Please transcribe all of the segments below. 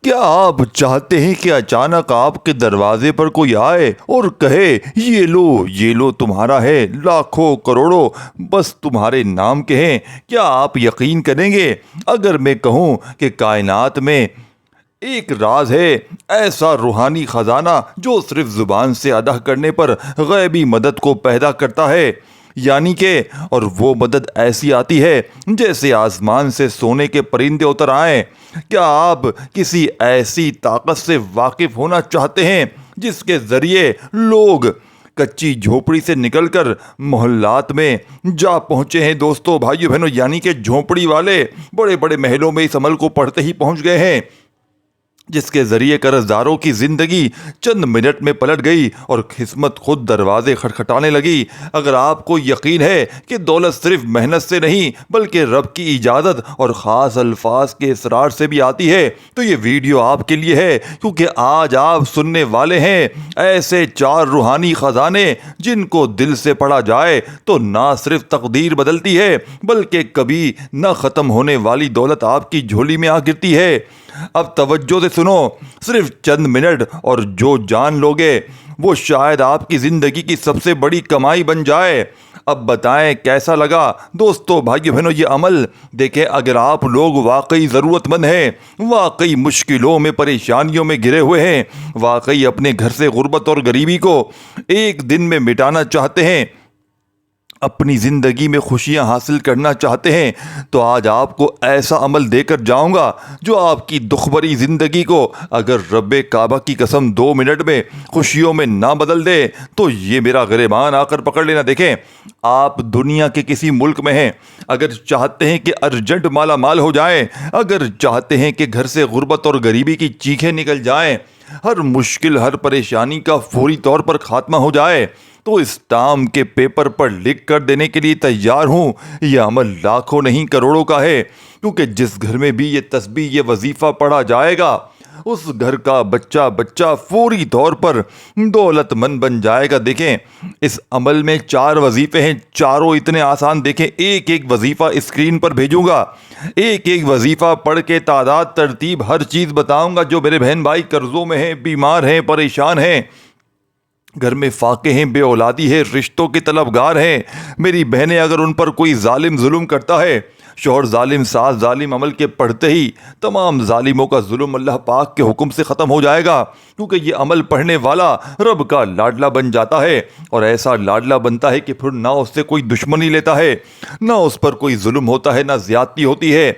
کیا آپ چاہتے ہیں کہ اچانک آپ کے دروازے پر کوئی آئے اور کہے یہ لو تمہارا ہے، لاکھوں کروڑوں بس تمہارے نام کے ہیں؟ کیا آپ یقین کریں گے اگر میں کہوں کہ کائنات میں ایک راز ہے، ایسا روحانی خزانہ جو صرف زبان سے ادا کرنے پر غیبی مدد کو پیدا کرتا ہے؟ یعنی کہ اور وہ مدد ایسی آتی ہے جیسے آسمان سے سونے کے پرندے اتر آئیں۔ کیا آپ کسی ایسی طاقت سے واقف ہونا چاہتے ہیں جس کے ذریعے لوگ کچی جھونپڑی سے نکل کر محلات میں جا پہنچے ہیں؟ دوستو، بھائیو بہنوں، یعنی کہ جھونپڑی والے بڑے بڑے محلوں میں اس عمل کو پڑھتے ہی پہنچ گئے ہیں، جس کے ذریعے قرض داروں کی زندگی چند منٹ میں پلٹ گئی اور قسمت خود دروازے کھٹکھٹانے لگی۔ اگر آپ کو یقین ہے کہ دولت صرف محنت سے نہیں بلکہ رب کی اجازت اور خاص الفاظ کے اصرار سے بھی آتی ہے تو یہ ویڈیو آپ کے لیے ہے، کیونکہ آج آپ سننے والے ہیں ایسے 4 روحانی خزانے جن کو دل سے پڑھا جائے تو نہ صرف تقدیر بدلتی ہے بلکہ کبھی نہ ختم ہونے والی دولت آپ کی جھولی میں آ گرتی ہے۔ اب توجہ سے سنو، صرف چند منٹ اور جو جان لوگے وہ شاید آپ کی زندگی کی سب سے بڑی کمائی بن جائے۔ اب بتائیں کیسا لگا؟ دوستو، بھائیو بہنوں، یہ عمل دیکھیں، اگر آپ لوگ واقعی ضرورت مند ہیں، واقعی مشکلوں میں پریشانیوں میں گھرے ہوئے ہیں، واقعی اپنے گھر سے غربت اور غریبی کو ایک دن میں مٹانا چاہتے ہیں، اپنی زندگی میں خوشیاں حاصل کرنا چاہتے ہیں، تو آج آپ کو ایسا عمل دے کر جاؤں گا جو آپ کی دکھ بھری زندگی کو اگر رب کعبہ کی قسم 2 منٹ میں خوشیوں میں نہ بدل دے تو یہ میرا گریبان آ کر پکڑ لینا۔ دیکھیں، آپ دنیا کے کسی ملک میں ہیں، اگر چاہتے ہیں کہ ارجنٹ مالا مال ہو جائیں، اگر چاہتے ہیں کہ گھر سے غربت اور غریبی کی چیخیں نکل جائیں، ہر مشکل ہر پریشانی کا فوری طور پر خاتمہ ہو جائے، تو اسٹامپ کے پیپر پر لکھ کر دینے کے لیے تیار ہوں۔ یہ عمل لاکھوں نہیں کروڑوں کا ہے، کیونکہ جس گھر میں بھی یہ تسبیح یہ وظیفہ پڑھا جائے گا اس گھر کا بچہ فوری طور پر دولت مند بن جائے گا۔ دیکھیں، اس عمل میں 4 وظیفے ہیں، چاروں اتنے آسان۔ دیکھیں، ایک ایک وظیفہ اسکرین پر بھیجوں گا، ایک ایک وظیفہ پڑھ کے تعداد ترتیب ہر چیز بتاؤں گا۔ جو میرے بہن بھائی قرضوں میں ہیں، بیمار ہیں، پریشان ہیں، گھر میں فاقے ہیں، بے اولادی ہے، رشتوں کے طلبگار ہیں، میری بہنیں اگر ان پر کوئی ظالم ظلم کرتا ہے، شوہر ظالم، ساس ظالم، عمل کے پڑھتے ہی تمام ظالموں کا ظلم اللہ پاک کے حکم سے ختم ہو جائے گا، کیونکہ یہ عمل پڑھنے والا رب کا لاڈلا بن جاتا ہے، اور ایسا لاڈلا بنتا ہے کہ پھر نہ اس سے کوئی دشمنی لیتا ہے، نہ اس پر کوئی ظلم ہوتا ہے، نہ زیادتی ہوتی ہے۔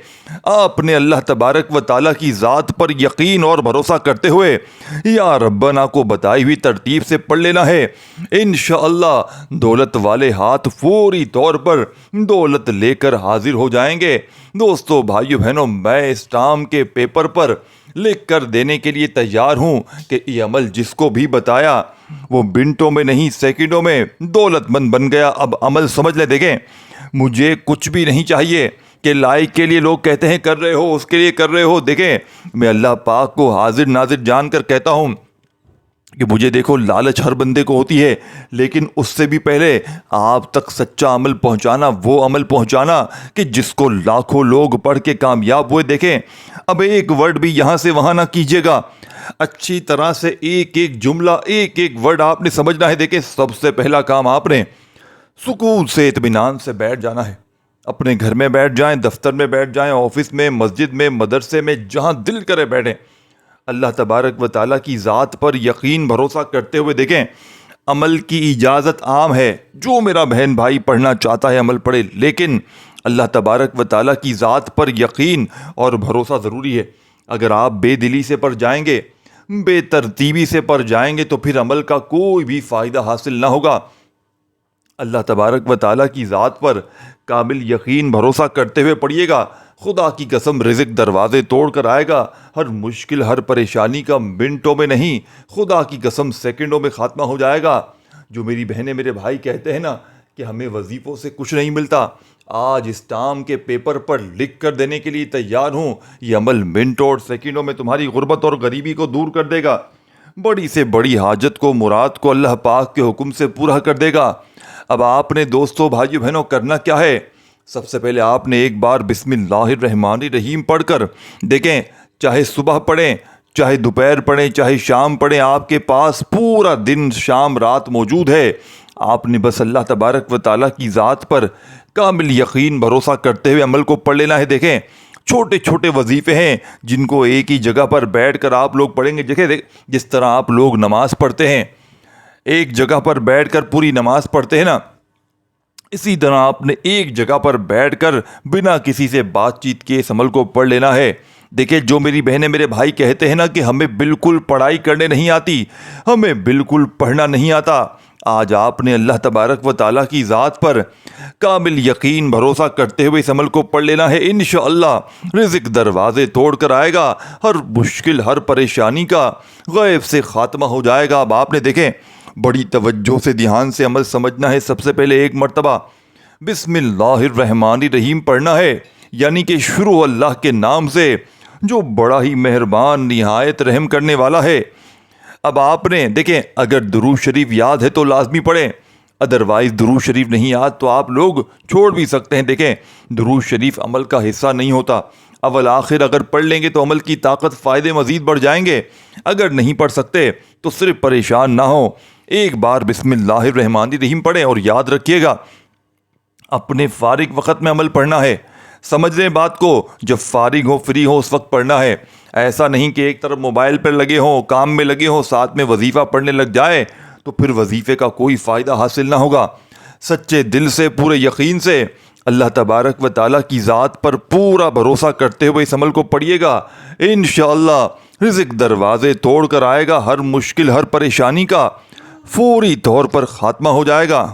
آپ نے اللہ تبارک و تعالیٰ کی ذات پر یقین اور بھروسہ کرتے ہوئے یا ربنا کو بتائی ہوئی ترتیب سے پڑھ لینا ہے۔ انشاءاللہ دولت والے ہاتھ فوری طور پر دولت لے کر حاضر ہو جائیں گے۔ دوستو، بھائیو بہنوں، میں اسٹامپ کے پیپر پر لکھ کر دینے کے لیے تیار ہوں کہ یہ عمل جس کو بھی بتایا وہ منٹوں میں نہیں سیکنڈوں میں دولت مند بن گیا۔ اب عمل سمجھ لیں۔ دیکھیں، مجھے کچھ بھی نہیں چاہیے کہ لائک کے لیے لوگ کہتے ہیں کر رہے ہو، اس کے لیے کر رہے ہو۔ دیکھیں، میں اللہ پاک کو حاضر ناظر جان کر کہتا ہوں کہ مجھے دیکھو، لالچ ہر بندے کو ہوتی ہے، لیکن اس سے بھی پہلے آپ تک سچا عمل پہنچانا، وہ عمل پہنچانا کہ جس کو لاکھوں لوگ پڑھ کے کامیاب ہوئے۔ دیکھیں، اب ایک ورڈ بھی یہاں سے وہاں نہ کیجیے گا، اچھی طرح سے ایک ایک جملہ، ایک ایک ورڈ آپ نے سمجھنا ہے۔ دیکھیں، سب سے پہلا کام آپ نے سکون سے اطمینان سے بیٹھ جانا ہے، اپنے گھر میں بیٹھ جائیں، دفتر میں بیٹھ جائیں، آفس میں، مسجد میں، مدرسے میں، جہاں دل کرے بیٹھیں، اللہ تبارک و تعالیٰ کی ذات پر یقین بھروسہ کرتے ہوئے۔ دیکھیں، عمل کی اجازت عام ہے، جو میرا بہن بھائی پڑھنا چاہتا ہے عمل پڑھے، لیکن اللہ تبارک و تعالیٰ کی ذات پر یقین اور بھروسہ ضروری ہے۔ اگر آپ بے دلی سے پڑھ جائیں گے، بے ترتیبی سے پڑھ جائیں گے تو پھر عمل کا کوئی بھی فائدہ حاصل نہ ہوگا۔ اللہ تبارک و تعالیٰ کی ذات پر کامل یقین بھروسہ کرتے ہوئے پڑھیے گا، خدا کی قسم رزق دروازے توڑ کر آئے گا، ہر مشکل ہر پریشانی کا منٹوں میں نہیں، خدا کی قسم سیکنڈوں میں خاتمہ ہو جائے گا۔ جو میری بہنیں میرے بھائی کہتے ہیں نا کہ ہمیں وظیفوں سے کچھ نہیں ملتا، آج اسٹامپ کے پیپر پر لکھ کر دینے کے لیے تیار ہوں۔ یہ عمل منٹوں اور سیکنڈوں میں تمہاری غربت اور غریبی کو دور کر دے گا، بڑی سے بڑی حاجت کو، مراد کو اللہ پاک کے حکم سے پورا کر دے گا۔ اب آپ نے دوستو، بھائیو بہنوں، کرنا کیا ہے؟ سب سے پہلے آپ نے ایک بار بسم اللہ الرحمن الرحیم پڑھ کر، دیکھیں، چاہے صبح پڑھیں، چاہے دوپہر پڑھیں چاہے شام پڑھیں، آپ کے پاس پورا دن شام رات موجود ہے۔ آپ نے بس اللہ تبارک و تعالیٰ کی ذات پر کامل یقین بھروسہ کرتے ہوئے عمل کو پڑھ لینا ہے۔ دیکھیں چھوٹے چھوٹے وظیفے ہیں جن کو ایک ہی جگہ پر بیٹھ کر آپ لوگ پڑھیں گے۔ دیکھیں جس طرح آپ لوگ نماز پڑھتے ہیں، ایک جگہ پر بیٹھ کر پوری نماز پڑھتے ہیں نا، اسی طرح آپ نے ایک جگہ پر بیٹھ کر بنا کسی سے بات چیت کے اس عمل کو پڑھ لینا ہے۔ دیکھیں جو میری بہنیں میرے بھائی کہتے ہیں نا کہ ہمیں بالکل پڑھائی کرنے نہیں آتی، ہمیں بالکل پڑھنا نہیں آتا، آج آپ نے اللہ تبارک و تعالیٰ کی ذات پر کامل یقین بھروسہ کرتے ہوئے اس عمل کو پڑھ لینا ہے۔ انشاءاللہ رزق دروازے توڑ کر آئے گا، ہر مشکل ہر پریشانی کا غیب سے خاتمہ ہو جائے گا۔ اب آپ نے دیکھیں بڑی توجہ سے دھیان سے عمل سمجھنا ہے۔ سب سے پہلے ایک مرتبہ بسم اللہ الرحمن الرحیم پڑھنا ہے، یعنی کہ شروع اللہ کے نام سے جو بڑا ہی مہربان نہایت رحم کرنے والا ہے۔ اب آپ نے دیکھیں اگر درود شریف یاد ہے تو لازمی پڑھیں، ادروائز درود شریف نہیں یاد تو آپ لوگ چھوڑ بھی سکتے ہیں۔ دیکھیں درود شریف عمل کا حصہ نہیں ہوتا، اول آخر اگر پڑھ لیں گے تو عمل کی طاقت فائدے مزید بڑھ جائیں گے، اگر نہیں پڑھ سکتے تو صرف پریشان نہ ہو، ایک بار بسم اللہ الرحمن الرحیم پڑھیں اور یاد رکھیے گا اپنے فارغ وقت میں عمل پڑھنا ہے۔ سمجھ رہے بات کو؟ جب فارغ ہو فری ہو اس وقت پڑھنا ہے، ایسا نہیں کہ ایک طرف موبائل پر لگے ہوں کام میں لگے ہوں ساتھ میں وظیفہ پڑھنے لگ جائے تو پھر وظیفے کا کوئی فائدہ حاصل نہ ہوگا۔ سچے دل سے پورے یقین سے اللہ تبارک و تعالیٰ کی ذات پر پورا بھروسہ کرتے ہوئے اس عمل کو پڑھیے گا، انشاءاللہ رزق دروازے توڑ کر آئے گا، ہر مشکل ہر پریشانی کا فوری طور پر خاتمہ ہو جائے گا۔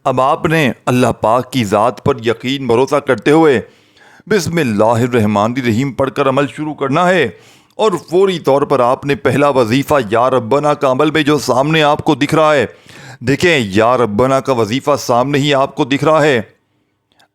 اب آپ نے اللہ پاک کی ذات پر یقین بھروسہ کرتے ہوئے بسم اللہ الرحمن الرحیم پڑھ کر عمل شروع کرنا ہے، اور فوری طور پر آپ نے پہلا وظیفہ یا ربنا کا عمل میں جو سامنے آپ کو دکھ رہا ہے، دیکھیں یا ربنا کا وظیفہ سامنے ہی آپ کو دکھ رہا ہے۔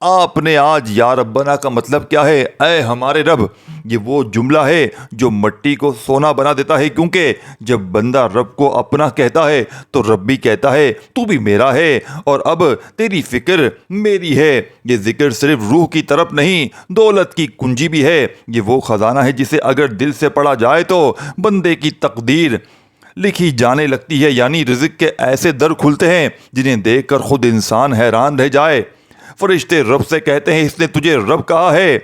آپ نے آج یا ربنا کا مطلب کیا ہے؟ اے ہمارے رب، یہ وہ جملہ ہے جو مٹی کو سونا بنا دیتا ہے، کیونکہ جب بندہ رب کو اپنا کہتا ہے تو رب بھی کہتا ہے تو بھی میرا ہے، اور اب تیری فکر میری ہے۔ یہ ذکر صرف روح کی طرف نہیں، دولت کی کنجی بھی ہے، یہ وہ خزانہ ہے جسے اگر دل سے پڑھا جائے تو بندے کی تقدیر لکھی جانے لگتی ہے، یعنی رزق کے ایسے در کھلتے ہیں جنہیں دیکھ کر خود انسان حیران رہ جائے۔ فرشتے رب سے کہتے ہیں اس نے تجھے رب کہا ہے،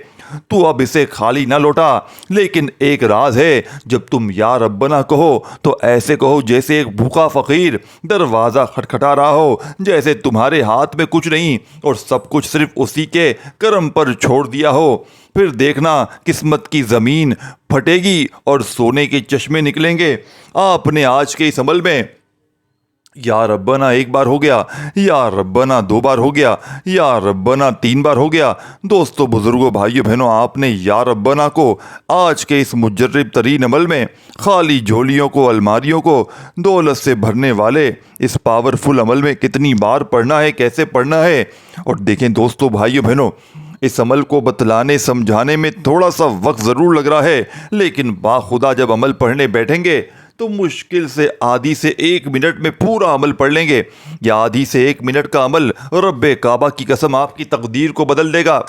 تو اب اسے خالی نہ لوٹا، لیکن ایک راز ہے، جب تم یا ربنا کہو تو ایسے کہو جیسے ایک بھوکا فقیر دروازہ کھٹکھٹا رہا ہو، جیسے تمہارے ہاتھ میں کچھ نہیں اور سب کچھ صرف اسی کے کرم پر چھوڑ دیا ہو۔ پھر دیکھنا قسمت کی زمین پھٹے گی اور سونے کے چشمے نکلیں گے۔ آپ نے آج کے اس عمل میں یا ربنا ایک بار ہو گیا، یا ربنا دو بار ہو گیا، یا ربنا تین بار ہو گیا۔ دوستو بزرگوں بھائیو بہنوں، آپ نے یا ربنا کو آج کے اس مجرب ترین عمل میں خالی جھولیوں کو الماریوں کو دولت سے بھرنے والے اس پاورفل عمل میں کتنی بار پڑھنا ہے، کیسے پڑھنا ہے۔ اور دیکھیں دوستو بھائیو بہنوں، اس عمل کو بتلانے سمجھانے میں تھوڑا سا وقت ضرور لگ رہا ہے، لیکن باخدا جب عمل پڑھنے بیٹھیں گے تو مشکل سے آدھی سے ایک منٹ میں پورا عمل پڑھ لیں گے، یا آدھی سے ایک منٹ کا عمل رب کعبہ کی قسم آپ کی تقدیر کو بدل دے گا۔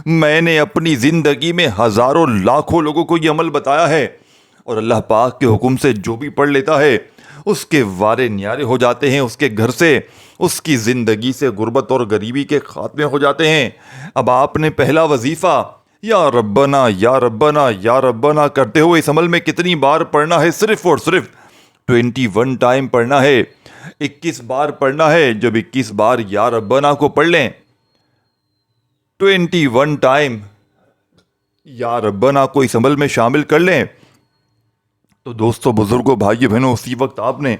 میں نے اپنی زندگی میں ہزاروں لاکھوں لوگوں کو یہ عمل بتایا ہے، اور اللہ پاک کے حکم سے جو بھی پڑھ لیتا ہے اس کے وارے نیارے ہو جاتے ہیں، اس کے گھر سے اس کی زندگی سے غربت اور غریبی کے خاتمے ہو جاتے ہیں۔ اب آپ نے پہلا وظیفہ یا ربنا یا ربنا یا ربنا کرتے ہوئے اس عمل میں کتنی بار پڑھنا ہے؟ صرف اور صرف 21 ٹائم پڑھنا ہے، 21 بار پڑھنا ہے۔ جب 21 بار یا ربنا کو پڑھ لیں، 21 ٹائم یا ربنا کو اس عمل میں شامل کر لیں، تو دوستو بزرگوں بھائیو بہنوں، اسی وقت آپ نے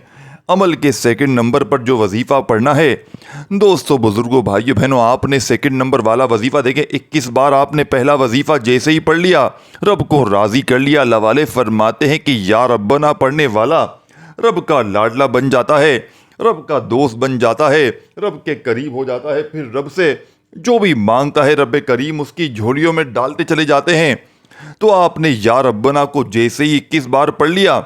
عمل کے سیکنڈ نمبر پر جو وظیفہ پڑھنا ہے، دوستو بزرگوں بھائیو بہنوں، آپ نے سیکنڈ نمبر والا وظیفہ دیکھیں 21 بار آپ نے پہلا وظیفہ جیسے ہی پڑھ لیا، رب کو راضی کر لیا۔ اللہ والے فرماتے ہیں کہ یا ربنا پڑھنے والا رب کا لاڈلا بن جاتا ہے، رب کا دوست بن جاتا ہے، رب کے قریب ہو جاتا ہے، پھر رب سے جو بھی مانگتا ہے رب کریم اس کی جھولیوں میں ڈالتے چلے جاتے ہیں۔ تو آپ نے یا ربنا کو جیسے ہی 21 بار پڑھ لیا،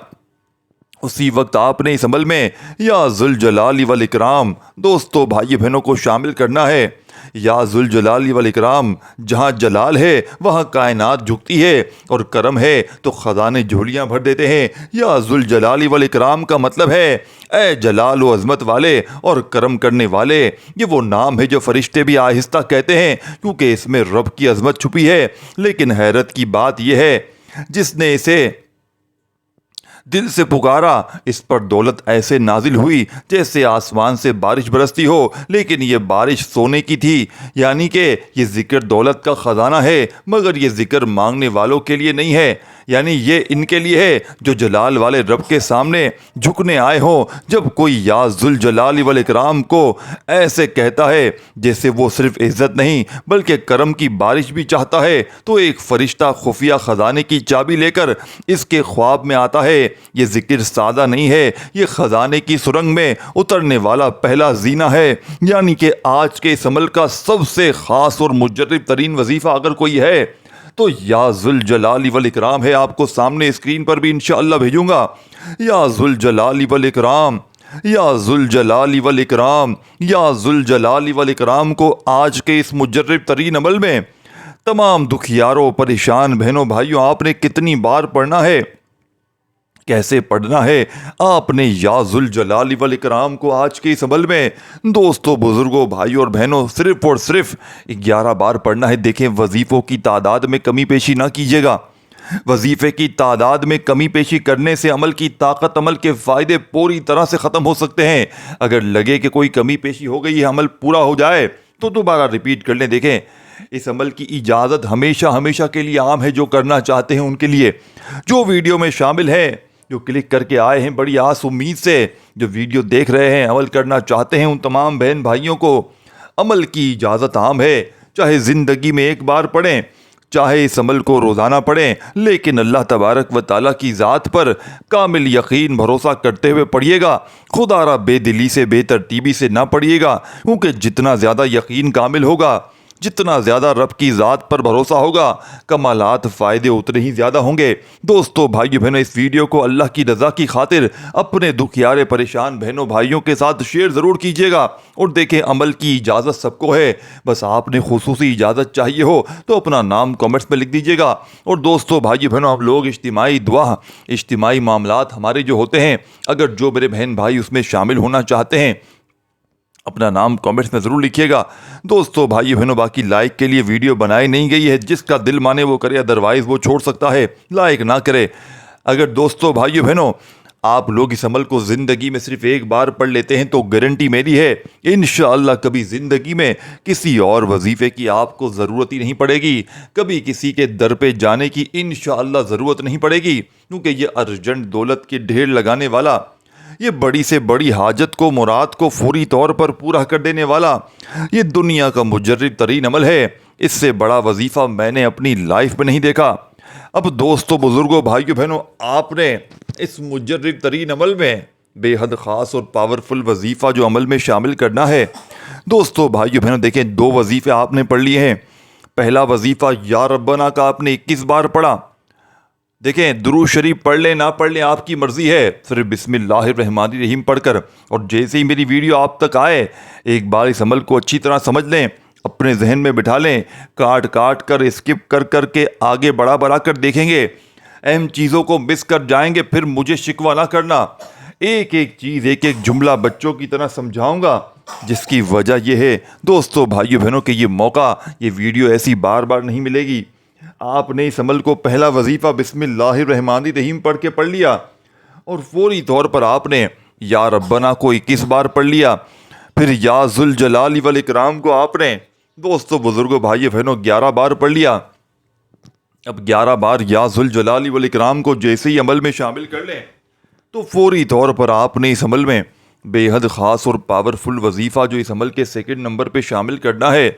اسی وقت آپ نے اس عمل میں یا ذوالجلال والاکرام دوستو بھائی بہنوں کو شامل کرنا ہے۔ یا ذوالجلال والاکرام، جہاں جلال ہے وہاں کائنات جھکتی ہے، اور کرم ہے تو خزانے جھولیاں بھر دیتے ہیں۔ یا ذوالجلال والاکرام کا مطلب ہے اے جلال و عظمت والے اور کرم کرنے والے۔ یہ وہ نام ہے جو فرشتے بھی آہستہ کہتے ہیں کیونکہ اس میں رب کی عظمت چھپی ہے۔ لیکن حیرت کی بات یہ ہے، جس نے اسے دل سے پکارا اس پر دولت ایسے نازل ہوئی جیسے آسمان سے بارش برستی ہو، لیکن یہ بارش سونے کی تھی، یعنی کہ یہ ذکر دولت کا خزانہ ہے، مگر یہ ذکر مانگنے والوں کے لیے نہیں ہے، یعنی یہ ان کے لیے ہے جو جلال والے رب کے سامنے جھکنے آئے ہوں۔ جب کوئی یا ذوالجلال والاکرام کو ایسے کہتا ہے جیسے وہ صرف عزت نہیں بلکہ کرم کی بارش بھی چاہتا ہے، تو ایک فرشتہ خفیہ خزانے کی چابی لے کر اس کے خواب میں آتا ہے۔ یہ ذکر سادہ نہیں ہے، یہ خزانے کی سرنگ میں اترنے والا پہلا زینہ ہے، یعنی کہ آج کے اس عمل کا سب سے خاص اور مجرب ترین وظیفہ اگر کوئی ہے تو یا ذوالجلال والاکرام ہے۔ آپ کو سامنے اسکرین پر بھی انشاءاللہ بھیجوں گا۔ یا ذوالجلال والاکرام، یا ذوالجلال والاکرام، یا ذوالجلال والاکرام کو آج کے اس مجرب ترین عمل میں تمام دکھیاروں، پریشان بہنوں بھائیوں، آپ نے کتنی بار پڑھنا ہے، کیسے پڑھنا ہے؟ آپ نے یا ذوالجلال والاکرام کو آج کے اس عمل میں دوستوں، بزرگوں، بھائیوں اور بہنوں صرف اور صرف 11 بار پڑھنا ہے۔ دیکھیں، وظیفوں کی تعداد میں کمی پیشی نہ کیجیے گا۔ وظیفے کی تعداد میں کمی پیشی کرنے سے عمل کی طاقت، عمل کے فائدے پوری طرح سے ختم ہو سکتے ہیں۔ اگر لگے کہ کوئی کمی پیشی ہو گئی ہے، عمل پورا ہو جائے تو دوبارہ ریپیٹ کر لیں۔ دیکھیں، اس عمل کی اجازت ہمیشہ ہمیشہ کے لیے عام ہے۔ جو کرنا چاہتے ہیں ان کے لیے، جو ویڈیو میں شامل ہے، جو کلک کر کے آئے ہیں بڑی آس امید سے، جو ویڈیو دیکھ رہے ہیں، عمل کرنا چاہتے ہیں، ان تمام بہن بھائیوں کو عمل کی اجازت عام ہے۔ چاہے زندگی میں ایک بار پڑھیں، چاہے اس عمل کو روزانہ پڑھیں، لیکن اللہ تبارک و تعالیٰ کی ذات پر کامل یقین بھروسہ کرتے ہوئے پڑھیے گا۔ خدا را بے دلی سے، بے ترتیبی سے نہ پڑھیے گا، کیونکہ جتنا زیادہ یقین کامل ہوگا، جتنا زیادہ رب کی ذات پر بھروسہ ہوگا، کمالات، فائدے اتنے ہی زیادہ ہوں گے۔ دوستو، بھائیو بہنوں، اس ویڈیو کو اللہ کی رضا کی خاطر اپنے دکھیارے پریشان بہنوں بھائیوں کے ساتھ شیئر ضرور کیجیے گا۔ اور دیکھیں، عمل کی اجازت سب کو ہے، بس آپ نے خصوصی اجازت چاہیے ہو تو اپنا نام کامنٹس میں لکھ دیجیے گا۔ اور دوستو، بھائیو بہنوں، ہم لوگ اجتماعی دعا، اجتماعی معاملات ہمارے جو ہوتے ہیں، اگر جو میرے بہن بھائی اس میں شامل ہونا چاہتے ہیں، اپنا نام کامنٹس میں ضرور لکھیے گا۔ دوستو، بھائی بہنوں، باقی لائک کے لیے ویڈیو بنائی نہیں گئی ہے، جس کا دل مانے وہ کرے، ادروائز وہ چھوڑ سکتا ہے، لائک نہ کرے۔ اگر دوستو، بھائی بہنوں، آپ لوگ اس عمل کو زندگی میں صرف ایک بار پڑھ لیتے ہیں تو گارنٹی میری ہے انشاءاللہ کبھی زندگی میں کسی اور وظیفے کی آپ کو ضرورت ہی نہیں پڑے گی، کبھی کسی کے در پہ جانے کی انشاءاللہ ضرورت نہیں پڑے گی، کیونکہ یہ ارجنٹ دولت کے ڈھیر لگانے والا، یہ بڑی سے بڑی حاجت کو، مراد کو فوری طور پر پورا کر دینے والا، یہ دنیا کا مجرب ترین عمل ہے۔ اس سے بڑا وظیفہ میں نے اپنی لائف میں نہیں دیکھا۔ اب دوستو، بزرگوں، بھائیو بہنوں، آپ نے اس مجرب ترین عمل میں بے حد خاص اور پاورفل وظیفہ جو عمل میں شامل کرنا ہے۔ دوستو، بھائیو بہنوں، دیکھیں، 2 وظیفے آپ نے پڑھ لیے ہیں۔ پہلا وظیفہ یا ربنا کا آپ نے 21 بار پڑھا۔ دیکھیں، درود شریف پڑھ لیں نہ پڑھ لیں آپ کی مرضی ہے، صرف بسم اللہ الرحمن الرحیم پڑھ کر، اور جیسے ہی میری ویڈیو آپ تک آئے ایک بار اس عمل کو اچھی طرح سمجھ لیں، اپنے ذہن میں بٹھا لیں، کاٹ کر اسکپ کر کے آگے بڑھا کر دیکھیں گے، اہم چیزوں کو مس کر جائیں گے، پھر مجھے شکوہ نہ کرنا۔ ایک ایک چیز، ایک ایک جملہ بچوں کی طرح سمجھاؤں گا، جس کی وجہ یہ ہے دوستو، بھائیو بہنوں، کہ یہ موقع، یہ ویڈیو ایسی بار بار نہیں ملے گی۔ آپ نے اس عمل کو پہلا وظیفہ بسم اللہ الرحمن الرحیم پڑھ کے پڑھ لیا، اور فوری طور پر آپ نے یا ربنا کو 21 بار پڑھ لیا، پھر یا ذوالجلال والاکرام کو آپ نے دوستو، بزرگوں، بھائی بہنوں 11 بار پڑھ لیا۔ اب 11 بار یا ذوالجلال والاکرام کو جیسے ہی عمل میں شامل کر لیں تو فوری طور پر آپ نے اس عمل میں بے حد خاص اور پاورفل وظیفہ جو اس عمل کے 2 نمبر پہ شامل کرنا ہے۔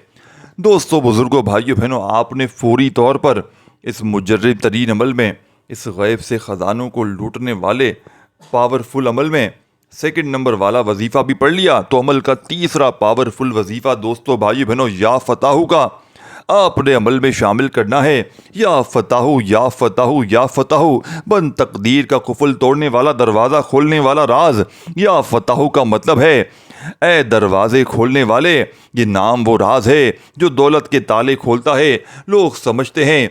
دوستو، بزرگوں، بھائیو بہنوں، آپ نے فوری طور پر اس مجرب ترین عمل میں، اس غیب سے خزانوں کو لوٹنے والے پاورفل عمل میں 2 نمبر والا وظیفہ بھی پڑھ لیا، تو عمل کا تیسرا پاورفل وظیفہ دوستو، بھائیو بہنوں، یا فتح کا آپ نے عمل میں شامل کرنا ہے۔ یا فتح، یا فتح، یا فتح، بند تقدیر کا قفل توڑنے والا، دروازہ کھولنے والا راز۔ یا فتح کا مطلب ہے اے دروازے کھولنے والے، یہ نام وہ راز ہے جو دولت کے تالے کھولتا ہے۔ لوگ سمجھتے ہیں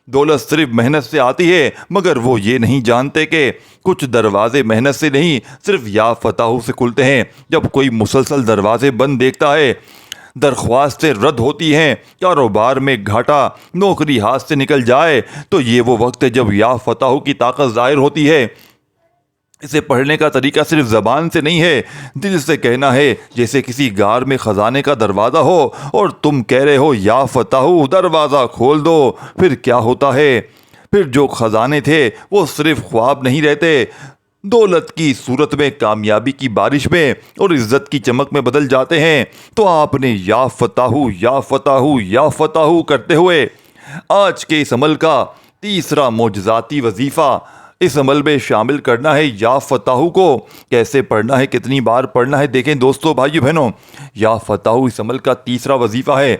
دولت صرف محنت سے آتی ہے، مگر وہ یہ نہیں جانتے کہ کچھ دروازے محنت سے نہیں، صرف یا فتح سے کھلتے ہیں۔ جب کوئی مسلسل دروازے بند دیکھتا ہے، درخواستیں رد ہوتی ہیں، کاروبار میں گھاٹا، نوکری ہاتھ سے نکل جائے، تو یہ وہ وقت ہے جب یا فتح کی طاقت ظاہر ہوتی ہے۔ اسے پڑھنے کا طریقہ صرف زبان سے نہیں ہے، دل سے کہنا ہے، جیسے کسی غار میں خزانے کا دروازہ ہو اور تم کہہ رہے ہو یا فتح دروازہ کھول دو۔ پھر کیا ہوتا ہے؟ پھر جو خزانے تھے وہ صرف خواب نہیں رہتے، دولت کی صورت میں، کامیابی کی بارش میں اور عزت کی چمک میں بدل جاتے ہیں۔ تو آپ نے یا فتح یا فتح یا فتح کرتے ہوئے آج کے اس عمل کا تیسرا معجزاتی وظیفہ اس عمل میں شامل کرنا ہے۔ یا فتح کو کیسے پڑھنا ہے، کتنی بار پڑھنا ہے؟ دیکھیں دوستو، بھائیو بہنوں، یا فتح اس عمل کا تیسرا وظیفہ ہے،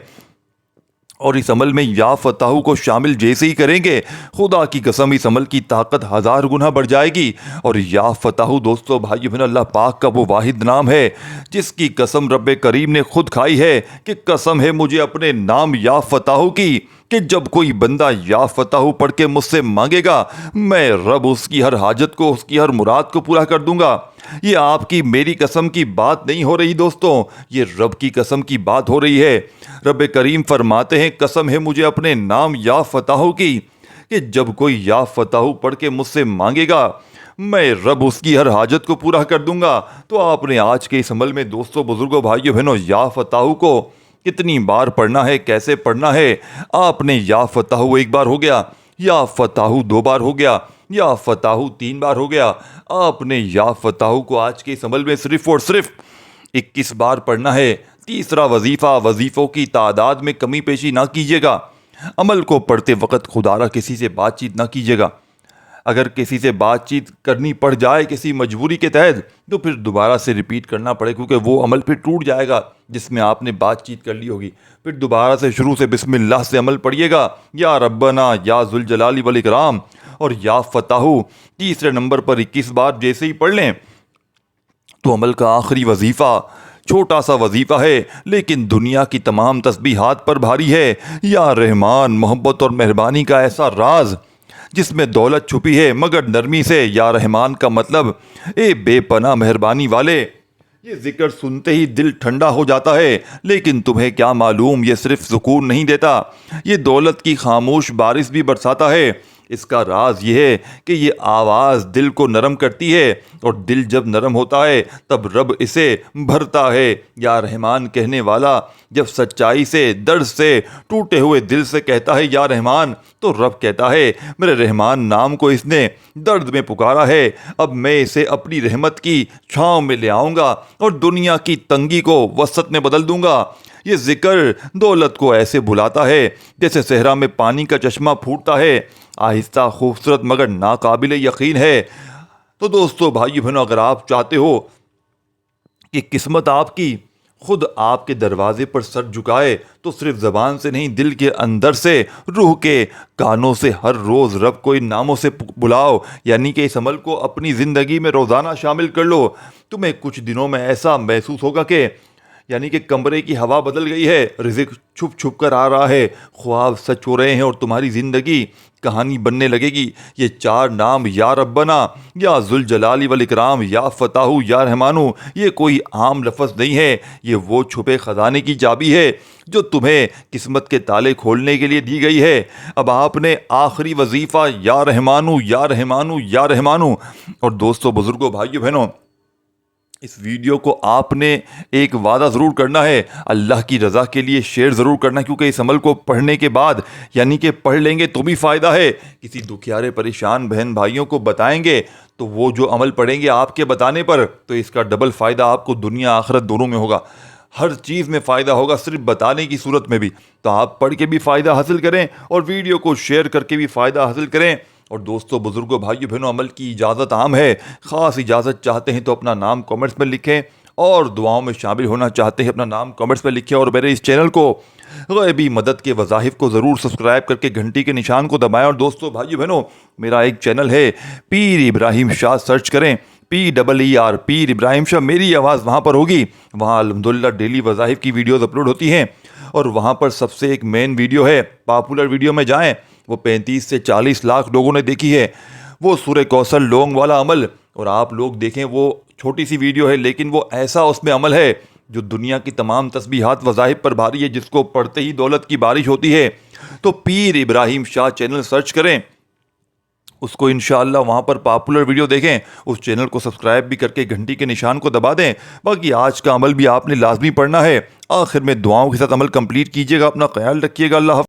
اور اس عمل میں یا فتح کو شامل جیسے ہی کریں گے، خدا کی قسم اس عمل کی طاقت 1000 گنا بڑھ جائے گی۔ اور یا فتح دوستو بھائیو بہنوں، اللہ پاک کا وہ واحد نام ہے جس کی قسم رب کریم نے خود کھائی ہے کہ قسم ہے مجھے اپنے نام یا فتح کی کہ جب کوئی بندہ یا فتح پڑھ کے مجھ سے مانگے گا، میں رب اس کی ہر حاجت کو، اس کی ہر مراد کو پورا کر دوں گا۔ یہ آپ کی میری قسم کی بات نہیں ہو رہی دوستوں، یہ رب کی قسم کی بات ہو رہی ہے۔ رب کریم فرماتے ہیں قسم ہے مجھے اپنے نام یا فتح کی کہ جب کوئی یا فتح پڑھ کے مجھ سے مانگے گا، میں رب اس کی ہر حاجت کو پورا کر دوں گا۔ تو آپ نے آج کے اس عمل میں دوستوں، بزرگوں، بھائیوں، بہنوں، یا فتح کو کتنی بار پڑھنا ہے، کیسے پڑھنا ہے؟ آپ نے یا فتح ایک بار ہو گیا، یا فتح 2 بار ہو گیا، یا فتح 3 بار ہو گیا۔ آپ نے یا فتح کو آج کے اس عمل میں صرف اور صرف 21 بار پڑھنا ہے۔ تیسرا وظیفہ، وظیفوں کی تعداد میں کمی پیشی نہ کیجیے گا۔ عمل کو پڑھتے وقت خدا را کسی سے بات چیت نہ کیجیے گا۔ اگر کسی سے بات چیت کرنی پڑ جائے کسی مجبوری کے تحت، تو پھر دوبارہ سے ریپیٹ کرنا پڑے، کیونکہ وہ عمل پھر ٹوٹ جائے گا جس میں آپ نے بات چیت کر لی ہوگی۔ پھر دوبارہ سے شروع سے بسم اللہ سے عمل پڑھیے گا، یا ربنا یا ذوالجلال والاکرام اور یا فتح تیسرے نمبر پر 21 بار جیسے ہی پڑھ لیں تو عمل کا آخری وظیفہ چھوٹا سا وظیفہ ہے، لیکن دنیا کی تمام تسبیحات پر بھاری ہے۔ یا رحمان، محبت اور مہربانی کا ایسا راز جس میں دولت چھپی ہے مگر نرمی سے۔ یا رحمان کا مطلب اے بے پناہ مہربانی والے۔ یہ ذکر سنتے ہی دل ٹھنڈا ہو جاتا ہے، لیکن تمہیں کیا معلوم یہ صرف سکون نہیں دیتا، یہ دولت کی خاموش بارش بھی برساتا ہے۔ اس کا راز یہ ہے کہ یہ آواز دل کو نرم کرتی ہے، اور دل جب نرم ہوتا ہے تب رب اسے بھرتا ہے۔ یا رحمان کہنے والا جب سچائی سے، درد سے، ٹوٹے ہوئے دل سے کہتا ہے یا رحمان، تو رب کہتا ہے میرے رحمان نام کو اس نے درد میں پکارا ہے، اب میں اسے اپنی رحمت کی چھاؤں میں لے آؤں گا اور دنیا کی تنگی کو وسعت میں بدل دوں گا۔ یہ ذکر دولت کو ایسے بلاتا ہے جیسے صحرا میں پانی کا چشمہ پھوٹتا ہے، آہستہ، خوبصورت مگر ناقابل یقین ہے۔ تو دوستو، بھائی بہنوں، اگر آپ چاہتے ہو کہ قسمت آپ کی خود آپ کے دروازے پر سر جھکائے، تو صرف زبان سے نہیں، دل کے اندر سے، روح کے کانوں سے ہر روز رب کو ان ناموں سے بلاؤ، یعنی کہ اس عمل کو اپنی زندگی میں روزانہ شامل کر لو۔ تمہیں کچھ دنوں میں ایسا محسوس ہوگا کہ یعنی کہ کمرے کی ہوا بدل گئی ہے، رزق چھپ چھپ کر آ رہا ہے، خواب سچ ہو رہے ہیں اور تمہاری زندگی کہانی بننے لگے گی۔ یہ 4 نام، یا ربنا، یا ذوالجلال والاکرام، یا فتح، یا رحمانو، یہ کوئی عام لفظ نہیں ہے، یہ وہ چھپے خزانے کی چابی ہے جو تمہیں قسمت کے تالے کھولنے کے لیے دی گئی ہے۔ اب آپ نے آخری وظیفہ یا رحمانو، یا رحمانو، یا رحمانو۔ اور دوستو، بزرگوں، بھائیو، بہنوں، اس ویڈیو کو آپ نے ایک وعدہ ضرور کرنا ہے، اللہ کی رضا کے لیے شیئر ضرور کرنا، کیونکہ اس عمل کو پڑھنے کے بعد، یعنی کہ پڑھ لیں گے تو بھی فائدہ ہے، کسی دکھیارے پریشان بہن بھائیوں کو بتائیں گے تو وہ جو عمل پڑھیں گے آپ کے بتانے پر، تو اس کا ڈبل فائدہ آپ کو دنیا آخرت دونوں میں ہوگا، ہر چیز میں فائدہ ہوگا، صرف بتانے کی صورت میں بھی۔ تو آپ پڑھ کے بھی فائدہ حاصل کریں اور ویڈیو کو شیئر کر کے بھی فائدہ حاصل کریں۔ اور دوستو، بزرگوں، بھائیو، بہنوں، عمل کی اجازت عام ہے، خاص اجازت چاہتے ہیں تو اپنا نام کامنٹس میں لکھیں، اور دعاؤں میں شامل ہونا چاہتے ہیں اپنا نام کامنٹس میں لکھیں، اور میرے اس چینل کو غیبی مدد کے وظائف کو ضرور سبسکرائب کر کے گھنٹی کے نشان کو دبائیں۔ اور دوستو، بھائیو، بہنوں، میرا ایک چینل ہے پیر ابراہیم شاہ، سرچ کریں، PEER پیر ابراہیم شاہ، میری آواز وہاں پر ہوگی. وہاں الحمدللہ ڈیلی وظائف کی ویڈیوز اپلوڈ ہوتی ہیں، اور وہاں پر سب سے ایک مین ویڈیو ہے، پاپولر ویڈیو میں جائیں، وہ 35 سے 40 لاکھ لوگوں نے دیکھی ہے، وہ سورہ کوثر لونگ والا عمل. اور آپ لوگ دیکھیں، وہ چھوٹی سی ویڈیو ہے لیکن وہ ایسا اس میں عمل ہے جو دنیا کی تمام تسبیحات وظائف پر بھاری ہے، جس کو پڑھتے ہی دولت کی بارش ہوتی ہے. تو پیر ابراہیم شاہ چینل سرچ کریں، اس کو انشاءاللہ وہاں پر پاپولر ویڈیو دیکھیں، اس چینل کو سبسکرائب بھی کر کے گھنٹی کے نشان کو دبا دیں. باقی آج کا عمل بھی آپ نے لازمی پڑھنا ہے. آخر میں دعاؤں کے ساتھ عمل کمپلیٹ کیجیے گا. اپنا خیال رکھیے گا. اللہ حافظ.